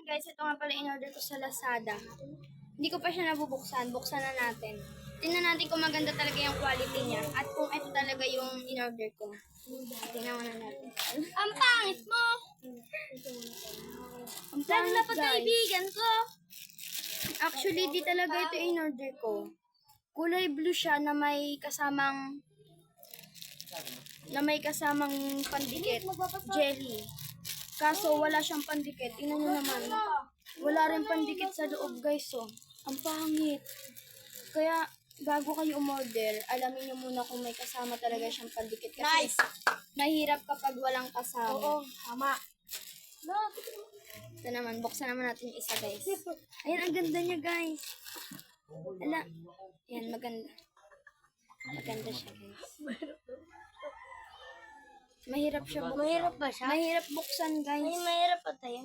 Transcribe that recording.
guys, ito nga pala in-order ko sa Lazada. Hindi ko pa siya nabubuksan. Buksan na natin. Tingnan natin kung maganda talaga yung quality niya. At kung ito talaga yung in-order ko. Tingnan muna natin. Ang pangit mo! Ang pangit, na pagkaibigan ko! Actually, di talaga ito in-order ko. Kulay blue siya na may kasamang pandikit. Jelly. Kaso wala siyang pandikit. Tingnan nyo naman. Wala rin pandikit sa loob, guys. Oh. Ang pangit. Kaya, bago kayo umorder, alamin nyo muna kung may kasama talaga siyang pandikit. Kasi, mahirap kapag walang kasama. Oo, tama. Ito naman, buksan naman natin yung isa, guys. Ayan, ang ganda niya, guys. Ala. Ayan, maganda. Maganda siya, guys. Mahirap siya buksan. Mahirap ba siya? Mahirap buksan, guys. Ay, mahirap pa tayo.